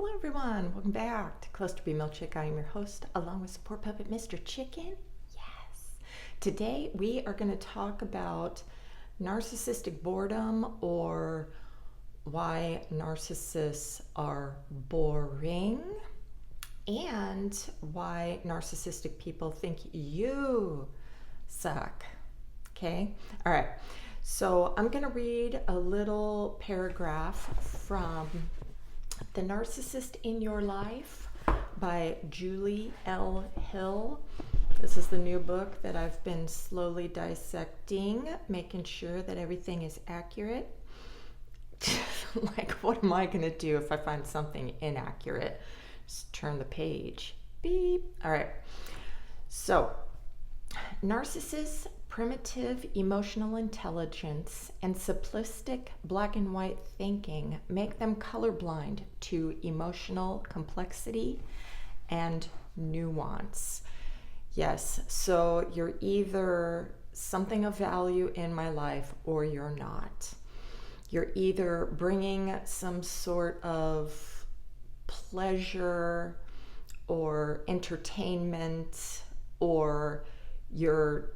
Hello everyone, welcome back to clusterbmilkshake. I am your host, along with support puppet Mr. Chicken. Yes. Today we are going to talk about narcissistic boredom, or why narcissists are boring, and why narcissistic people think you suck. Okay? All right. So I'm going to read a little paragraph from The Narcissist in Your Life by Julie L. Hill. This is the new book that I've been slowly dissecting, making sure that everything is accurate. Like, what am I going to do if I find something inaccurate? Just turn the page. Beep. All right. So, narcissists' primitive emotional intelligence and simplistic black and white thinking make them colorblind to emotional complexity and nuance. Yes, so you're either something of value in my life or you're not. You're either bringing some sort of pleasure or entertainment, or you're,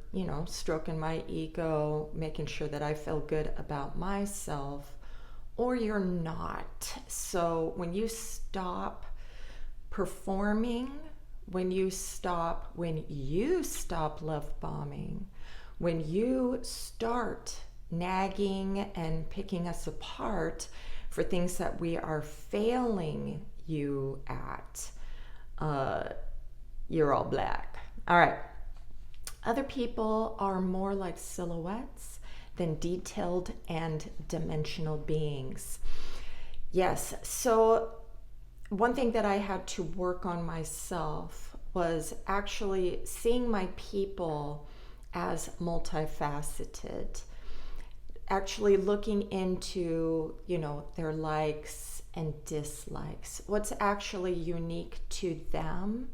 stroking my ego, making sure that I feel good about myself, or you're not. So when you stop performing, when you stop love bombing, when you start nagging and picking us apart for things that we are failing you at, you're all black. All right. Other people are more like silhouettes than detailed and dimensional beings. Yes, so one thing that I had to work on myself was actually seeing my people as multifaceted, actually looking into, their likes and dislikes, what's actually unique to them.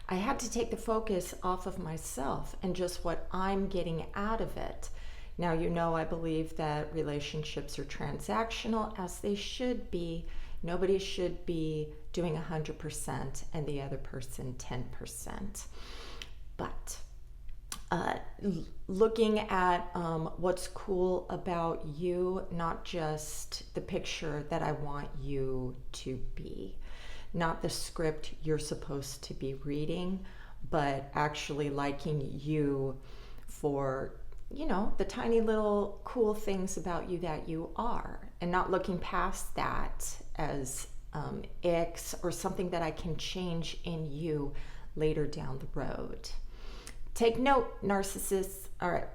I had to take the focus off of myself and just what I'm getting out of it. Now, I believe that relationships are transactional, as they should be. Nobody should be doing 100% and the other person 10%. But looking at what's cool about you, not just the picture that I want you to be. Not the script you're supposed to be reading, but actually liking you for, the tiny little cool things about you that you are, and not looking past that as icks or something that I can change in you later down the road. Take note, narcissists. All right.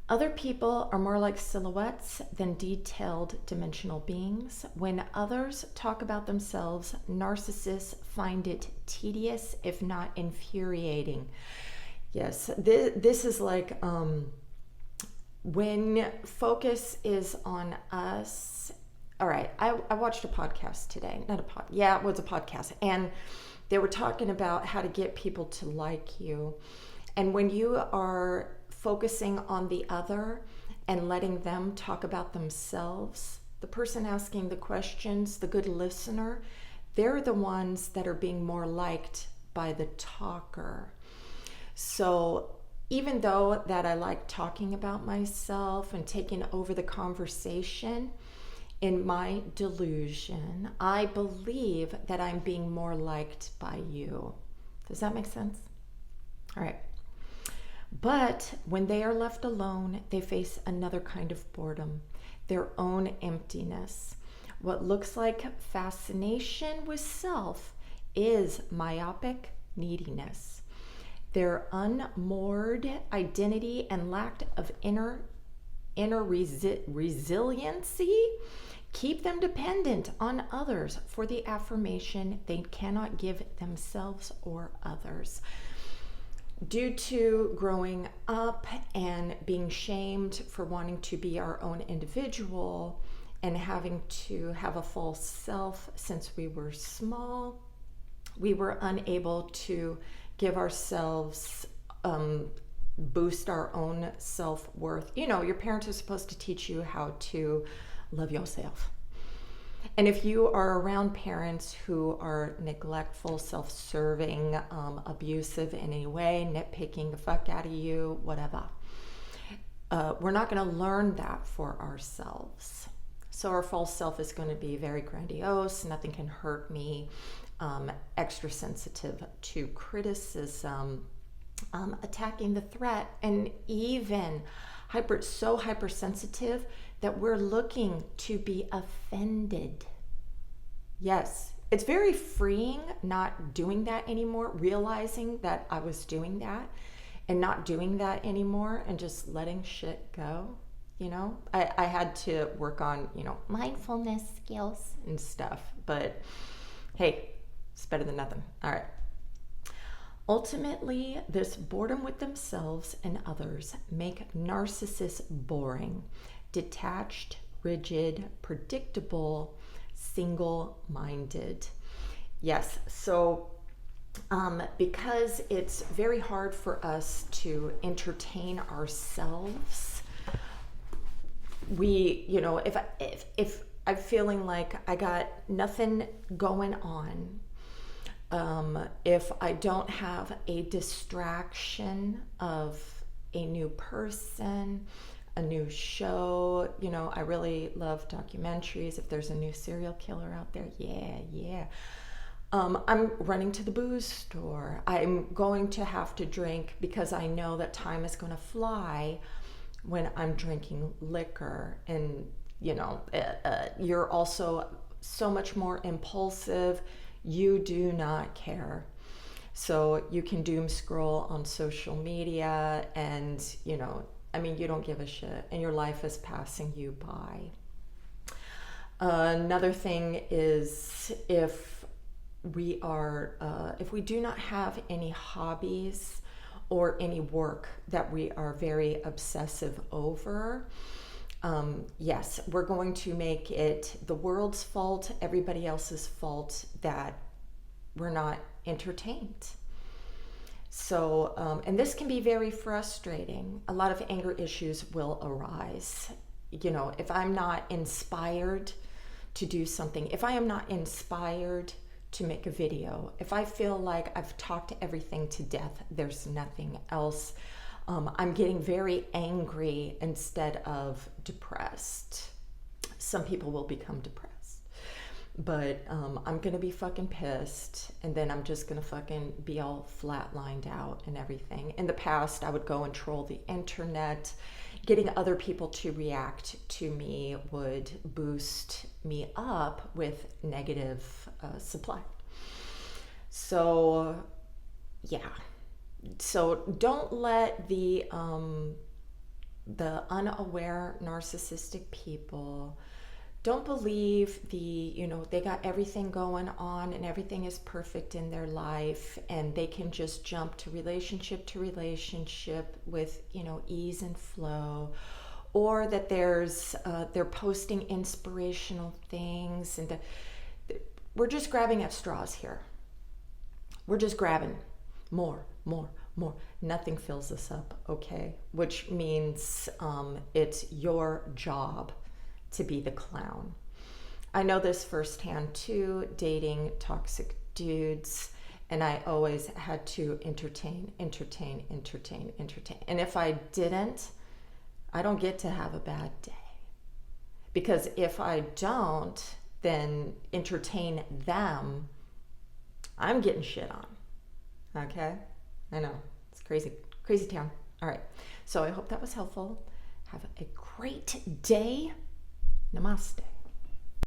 Other people are more like silhouettes than detailed dimensional beings. When others talk about themselves, narcissists find it tedious, if not infuriating. Yes, this is like when focus is on us. All right, I watched a podcast today. It was a podcast. And they were talking about how to get people to like you. And when you are focusing on the other and letting them talk about themselves, the person asking the questions, the good listener, they're the ones that are being more liked by the talker. So even though that I like talking about myself and taking over the conversation, in my delusion, I believe that I'm being more liked by you. Does that make sense? All right. But when they are left alone, they face another kind of boredom, their own emptiness. What looks like fascination with self is myopic neediness. Their unmoored identity and lack of inner resiliency keep them dependent on others for the affirmation they cannot give themselves or others. Due to growing up and being shamed for wanting to be our own individual and having to have a false self since we were small, we were unable to give ourselves, boost our own self-worth. Your parents are supposed to teach you how to love yourself. And if you are around parents who are neglectful, self-serving, abusive in any way, nitpicking the fuck out of you, whatever, we're not going to learn that for ourselves. So our false self is going to be very grandiose, nothing can hurt me, extra sensitive to criticism, attacking the threat, and even so hypersensitive that we're looking to be offended. Yes, it's very freeing not doing that anymore, realizing that I was doing that and not doing that anymore and just letting shit go. You know, I had to work on, mindfulness skills and stuff, but hey, it's better than nothing. All right. Ultimately, this boredom with themselves and others make narcissists boring, detached, rigid, predictable, single-minded. Yes, so because it's very hard for us to entertain ourselves, if I'm feeling like I got nothing going on, if I don't have a distraction of a new person, a new show, I really love documentaries. If there's a new serial killer out there, yeah. I'm running to the booze store. I'm going to have to drink because I know that time is going to fly when I'm drinking liquor. And, you're also so much more impulsive. You do not care. So you can doom scroll on social media and, you don't give a shit and your life is passing you by. Another thing is if we do not have any hobbies or any work that we are very obsessive over, yes, we're going to make it the world's fault, everybody else's fault that we're not entertained. So, and this can be very frustrating. A lot of anger issues will arise. If I'm not inspired to do something, if I am not inspired to make a video, if I feel like I've talked everything to death, there's nothing else, I'm getting very angry instead of depressed. Some people will become depressed, but I'm gonna be fucking pissed, and then I'm just gonna fucking be all flatlined out and everything. In the past, I would go and troll the internet. Getting other people to react to me would boost me up with negative supply. So, yeah. So don't let the unaware narcissistic people, don't believe they got everything going on and everything is perfect in their life and they can just jump to relationship with, ease and flow, or that they're posting inspirational things and we're just grabbing at straws here. We're just grabbing more. Nothing fills us up, okay? Which means it's your job to be the clown. I know this firsthand too, dating toxic dudes, and I always had to entertain. And if I didn't, I don't get to have a bad day. Because if I don't, then entertain them, I'm getting shit on, okay? I know, it's crazy town. All right, so I hope that was helpful. Have a great day. Namaste.